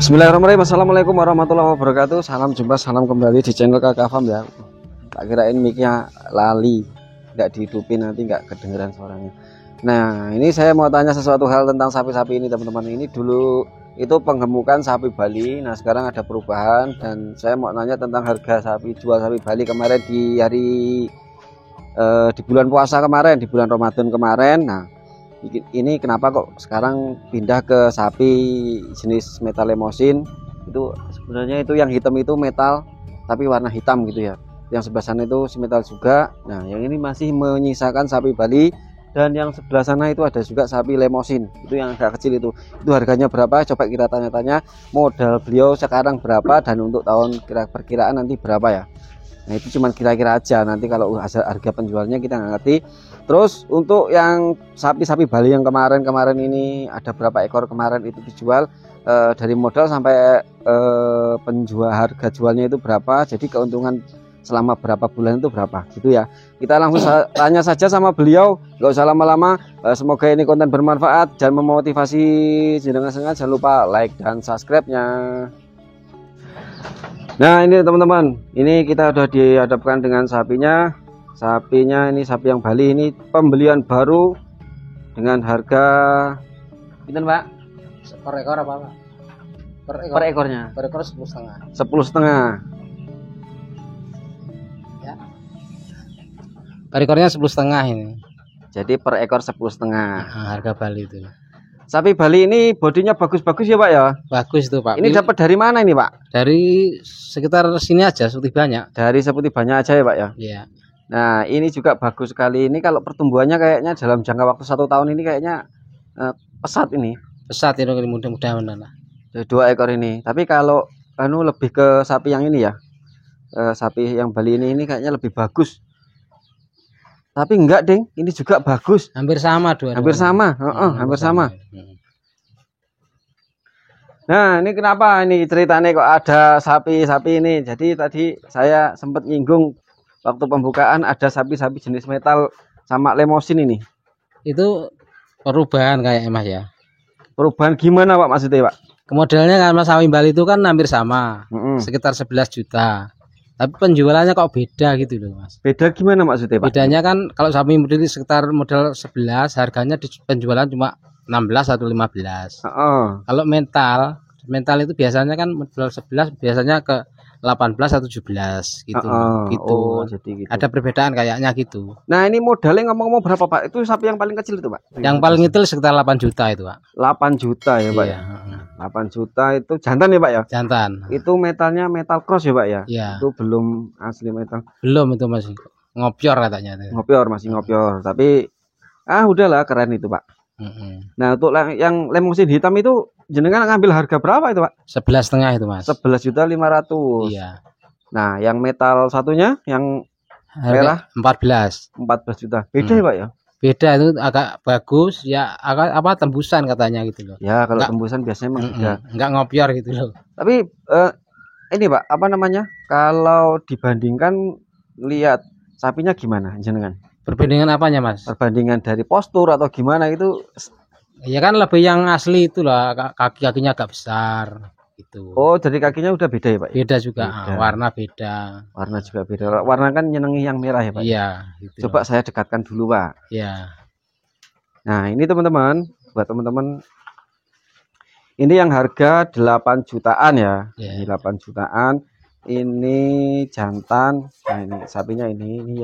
Bismillahirrahmanirrahim. Assalamualaikum warahmatullahi wabarakatuh. Salam jumpa, salam kembali di channel Kakak Farm ya. Tak kirain mic-nya lali, nggak dihidupin nanti nggak kedengeran suaranya. Nah, ini saya mau tanya sesuatu hal tentang sapi-sapi ini teman-teman. Ini dulu itu penggemukan sapi Bali. Nah, sekarang ada perubahan dan saya mau nanya tentang harga sapi, jual sapi Bali kemarin di hari di bulan puasa kemarin, di bulan Ramadan kemarin. Nah, ini kenapa kok sekarang pindah ke sapi jenis metal lemosin? Itu sebenarnya itu yang hitam itu metal tapi warna hitam gitu ya, yang sebelah sana itu si metal juga. Nah, yang ini masih menyisakan sapi Bali, dan yang sebelah sana itu ada juga sapi lemosin, itu yang agak kecil itu harganya berapa? Coba kita tanya-tanya modal beliau sekarang berapa dan untuk tahun perkiraan nanti berapa ya. Nah, itu cuman kira-kira aja, nanti kalau harga penjualnya kita nggak ngerti. Terus untuk yang sapi-sapi Bali yang kemarin ini ada berapa ekor kemarin itu dijual, dari modal sampai penjual harga jualnya itu berapa, jadi keuntungan selama berapa bulan itu berapa gitu ya. Kita langsung tanya saja sama beliau, nggak usah lama-lama. Semoga ini konten bermanfaat dan memotivasi jenengan. Jangan lupa like dan subscribe-nya. Nah, ini teman-teman, ini kita udah dihadapkan dengan sapinya ini sapi yang Bali, ini pembelian baru dengan harga pinten Pak? Per ekor apa Pak? Per ekornya? Per ekor 10,5. 10,5 ya. Per ekornya 10,5 ini. Jadi per ekor 10,5. Harga Bali itu. Sapi Bali ini bodinya bagus-bagus ya Pak ya? Bagus itu Pak. Ini dapat dari mana ini Pak? Dari sekitar sini aja, Seputi Banyak. Dari Seputi Banyak aja ya Pak ya? Iya. Nah, ini juga bagus sekali. Ini kalau pertumbuhannya kayaknya dalam jangka waktu 1 tahun ini kayaknya pesat ini. Pesat ini mudah-mudahan lah. 2 ekor ini. Tapi kalau lebih ke sapi yang ini ya, sapi yang Bali ini kayaknya lebih bagus. Tapi enggak deng, ini juga bagus. Hampir sama dua. Hampir sama, hampir sama. Nah, ini kenapa ini ceritanya kok ada sapi-sapi ini? Jadi tadi saya sempat nyinggung waktu pembukaan ada sapi-sapi jenis metal sama lemosin ini. Itu perubahan kayak Mas ya. Perubahan gimana Pak maksudnya Pak? Modelnya kan Mas, sapi Bali itu kan hampir sama, sekitar 11 juta. Tapi penjualannya kok beda gitu loh Mas. Beda gimana maksudnya Pak? Bedanya kan kalau sapi model sekitar model 11, harganya di penjualan cuma 16 atau 15. Kalau mental itu biasanya kan model 11 biasanya ke 18 atau 17 gitu. Gitu. Oh, jadi gitu. Ada perbedaan kayaknya gitu. Nah, ini modalnya ngomong-ngomong berapa Pak? Itu sapi yang paling kecil itu Pak? Yang paling kecil sekitar 8 juta itu Pak. 8 juta ya Pak? Iya. Ya? 8 juta itu jantan ya Pak ya? Jantan. Itu metalnya metal cross ya Pak ya? Iya. Itu belum asli metal. Belum, itu masih ngopior katanya. Ngopior, masih ngopior. Tapi udahlah, keren itu Pak. Nah, untuk yang lemosin hitam itu jenengan ngambil harga berapa itu Pak? 11,5 itu Mas. 11.500.000. Iya. Nah, yang metal satunya yang merah 14 juta. Beda ya Pak ya? Beda, itu agak bagus ya, agak tembusan katanya gitu loh. Ya, kalau tembusan biasanya memang beda. Enggak ngopior gitu loh. Tapi ini Pak, apa namanya? Kalau dibandingkan lihat sapinya gimana jenengan? Perbandingan apanya Mas? Perbandingan dari postur atau gimana itu? Ya kan lebih yang asli itulah, kaki-kakinya agak besar gitu. Oh, dari kakinya udah beda ya Pak? Beda juga, beda. Warna beda. Warna juga beda. Warna kan nyenengi yang merah ya Pak? Iya. Gitu. Coba saya dekatkan dulu Pak. Iya. Nah, ini teman-teman, buat teman-teman, ini yang harga 8 jutaan ya. Ini 8 jutaan. Ini jantan. Nah, ini sapinya ini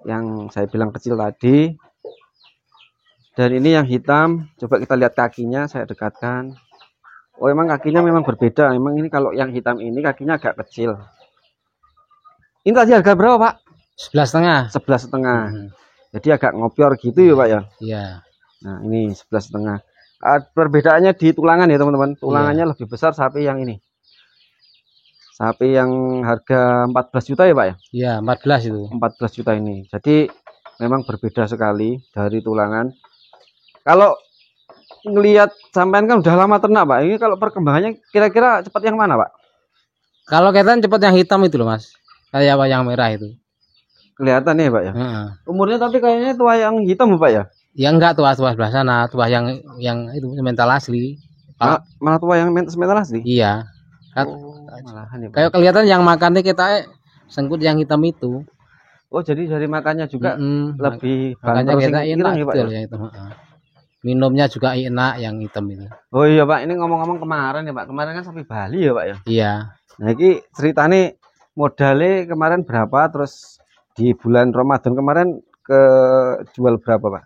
yang saya bilang kecil tadi. Dan ini yang hitam. Coba kita lihat kakinya, saya dekatkan. Oh, emang kakinya memang berbeda. Emang ini kalau yang hitam ini kakinya agak kecil. Ini tadi harga berapa Pak? 11,5. 11,5. Jadi agak ngopior gitu ya Pak ya? Iya. Nah, ini 11,5. Perbedaannya di tulangan ya teman-teman. Tulangannya lebih besar sapi yang ini. Sapi yang harga 14 juta ya Pak ya? Iya, 14 itu. 14 juta ini. Jadi memang berbeda sekali dari tulangan. Kalau ngelihat sampean kan udah lama ternak Pak. Ini kalau perkembangannya kira-kira cepat yang mana Pak? Kalau kelihatan cepat yang hitam itu loh Mas. Kayak apa yang merah itu. Kelihatan ya Pak ya? Umurnya tapi kayaknya tua yang hitam Pak ya? Ya enggak, tua sebelah sana, tua yang itu mental asli. Malah tua yang semental asli. Iya. Malahan ya, Pak. Kayak kelihatan yang makannya kita sengkut yang hitam itu. Oh, jadi dari makannya juga lebih makanya kita enak ya, Pak, gitu ya itu. Minumnya juga enak yang hitam itu. Oh iya, Pak, ini ngomong-ngomong kemarin ya, Pak. Kemarin kan sapi Bali ya, Pak ya. Iya. Nah, ini ceritanya modalnya kemarin berapa, terus di bulan Ramadan kemarin ke jual berapa, Pak?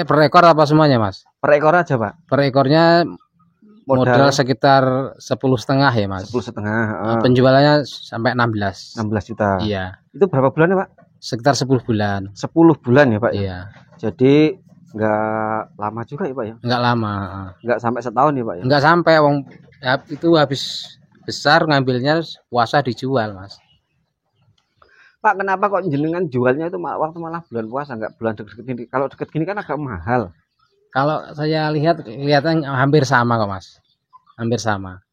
Per ekor apa semuanya, Mas? Per ekor aja, Pak. Per ekornya modal sekitar 10,5 ya, Mas. 10,5. Penjualannya sampai 16 juta. Iya. Itu berapa bulan ya, Pak? Sekitar 10 bulan. 10 bulan ya, Pak? Iya. Jadi nggak lama juga ya, Pak ya? Nggak lama. Nggak sampai setahun ya, Pak ya? Nggak sampai, wong ya, itu habis besar ngambilnya puasa dijual, Mas. Pak, kenapa kok jenengan jualnya itu waktu malah bulan puasa, nggak bulan deket gini? Kalau deket gini kan agak mahal. Kalau saya lihat kelihatan hampir sama kok, Mas. Hampir sama.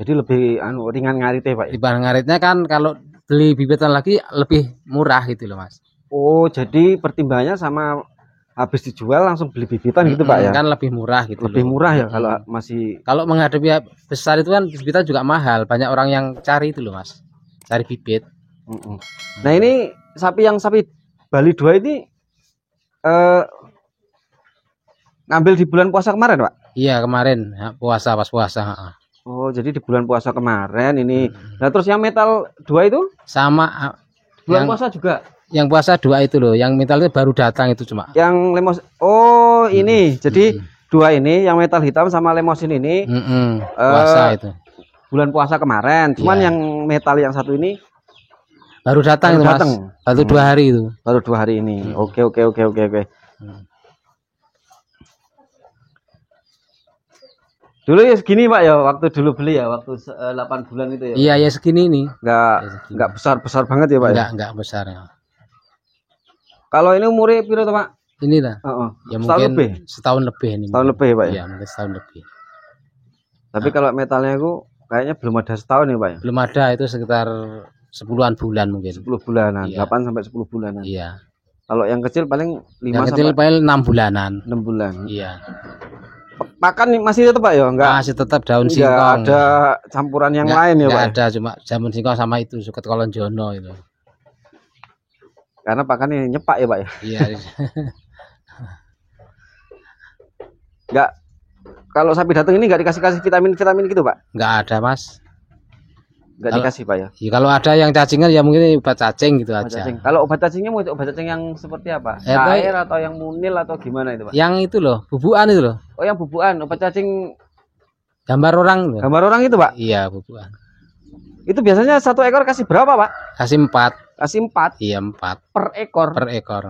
Jadi lebih ringan ngaritnya, Pak. Dibanding ngaritnya kan kalau beli bibitan lagi lebih murah gitu loh, Mas. Oh, jadi pertimbangannya sama habis dijual langsung beli bibitan gitu, Pak ya? Kan lebih murah gitu. Lebih murah ya kalau masih. Kalau menghadapi besar itu kan bibitan juga mahal. Banyak orang yang cari itu loh, Mas. Cari bibit. Nah, ini sapi Bali 2 ini ngambil di bulan puasa kemarin, Pak? Iya, kemarin ya, pas puasa. Oh, jadi di bulan puasa kemarin ini. Nah, terus yang metal 2 itu sama bulan puasa juga. Yang puasa 2 itu loh, yang metal itu baru datang itu cuma. Yang lemos. Oh, ini. Jadi 2 ini yang metal hitam sama lemosin ini. Puasa itu. Bulan puasa kemarin. Cuman yang metal yang satu ini baru datang itu, Mas. Baru 2 hari itu. Baru 2 hari ini. Oke. Dulu ya segini, Pak ya, waktu dulu beli ya, waktu 8 bulan itu ya. Iya, ya segini nih. Enggak besar banget ya, Pak ya. Enggak besar ya. Kalau ini umurnya piro tuh, Pak? Ini lah. Ya mungkin setahun lebih ini. Setahun lebih, Pak ya. Iya, mungkin setahun lebih. Tapi kalau metalnya itu kayaknya belum ada setahun ya, Pak ya. Belum ada, itu sekitar 10-an bulan mungkin. 10 bulanan, 8 sampai 10 bulanan. Iya. Kalau yang kecil paling 5 yang kecil paling 6 bulanan. 6 bulan. Iya. Pakan masih tetap, Pak ya? Enggak. Masih tetap daun singkong. Enggak ada campuran yang lain ya, Pak. Enggak ada, cuma daun singkong sama itu suket kolonjono itu. Karena pakannya nyepak ya, Pak ya. Iya. Enggak. Kalau sapi datang ini enggak dikasih vitamin gitu, Pak? Enggak ada, Mas. Enggak dikasih, Pak ya? Ya kalau ada yang cacingan ya mungkin obat cacing gitu aja. Cacing. Kalau obat cacingnya mau obat cacing yang seperti apa? Air atau yang munil atau gimana itu, Pak? Yang itu loh, bubukan itu loh. Oh, yang bubukan, obat cacing gambar orang loh. Gambar orang itu, Pak? Iya, bubukan. Itu biasanya 1 ekor kasih berapa, Pak? Kasih 4. Kasih 4. Iya, 4 per ekor. Per ekor.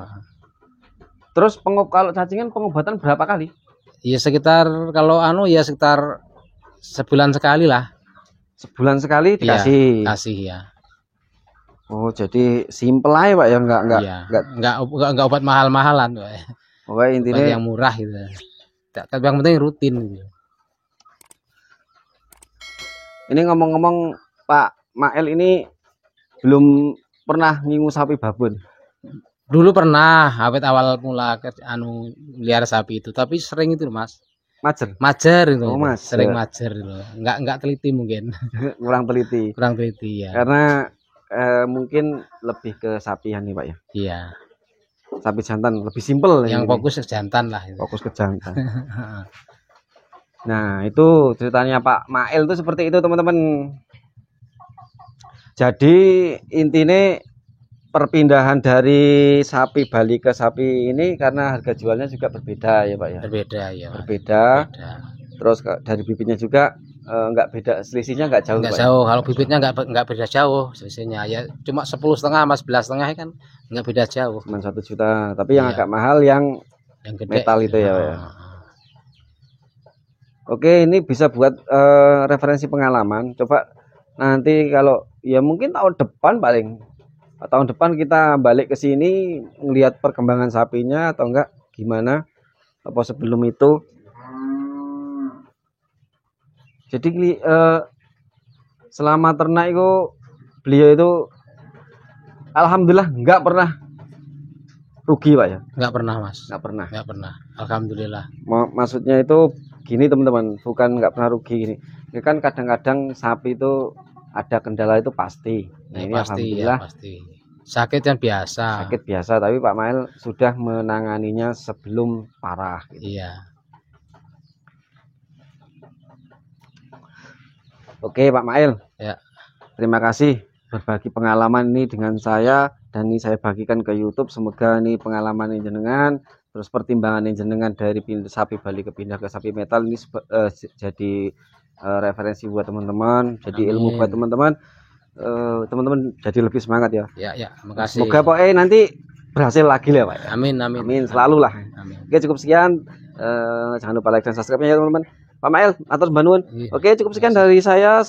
Terus kalau cacingan pengobatan berapa kali? Iya, sekitar kalau ya sekitar sebulan sekali lah. Sebulan sekali dikasih. Iya, kasih ya. Oh, jadi simpel aja, Pak ya, enggak obat mahal-mahalan, Pak. Pokoknya intinya obat yang murah gitu. Tapi yang penting rutin gitu. Ini ngomong-ngomong, Pak Mael ini belum pernah ngingu sapi babon. Dulu pernah, awal mula liar sapi itu, tapi sering itu, Mas. Majer itu. Oh, sering majer itu. Enggak teliti mungkin. Kurang teliti ya. Karena mungkin lebih ke sapian nih, Pak ya. Iya. Sapi jantan lebih simpel. Yang fokus ke jantan lah. Fokus ke jantan. Nah, itu ceritanya Pak Mael itu seperti itu, teman-teman. Jadi intinya perpindahan dari sapi Bali ke sapi ini karena harga jualnya juga berbeda ya, Pak ya. Berbeda ya. Berbeda. Terus dari bibitnya juga enggak beda, selisihnya enggak jauh. Enggak jauh. Kalau bibitnya enggak beda jauh selisihnya. Ya cuma 10,5 sama 11,5 kan enggak beda jauh. Cuma 1 juta. Tapi yang agak mahal yang gede. Metal itu ya, Pak ya. Oke, ini bisa buat referensi pengalaman. Coba nanti kalau ya mungkin tahun depan kita balik ke sini melihat perkembangan sapinya atau enggak gimana apa sebelum itu. Jadi selama ternak itu beliau itu alhamdulillah enggak pernah rugi Pak ya? Nggak pernah Mas. Nggak pernah. Nggak pernah. Alhamdulillah. Maksudnya itu gini teman-teman, bukan nggak pernah rugi gini. Ya kan kadang-kadang sapi itu ada kendala itu pasti. Nah, Ya, ini pasti, alhamdulillah ya, pasti. Sakit yang biasa. sakit biasa, tapi Pak Mail sudah menanganinya sebelum parah. Gitu. Iya. Oke Pak Mail. Ya. Terima kasih berbagi pengalaman ini dengan saya dan ini saya bagikan ke YouTube. Semoga ini pengalaman jenengan, terus pertimbangan jenengan dari sapi Bali pindah ke sapi metal ini jadi referensi buat teman-teman, jadi ilmu buat teman-teman. Teman-teman jadi lebih semangat ya. Ya, makasih. Semoga Pak nanti berhasil lagi lah Pak. Amin. Amin selalu lah. Amin. Oke cukup sekian. Jangan lupa like dan subscribe-nya ya teman-teman. Pak Mail atur bantuan. Oke cukup sekian dari saya.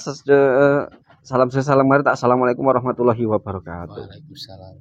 Salam mari. Assalamualaikum warahmatullahi wabarakatuh. Waalaikumsalam.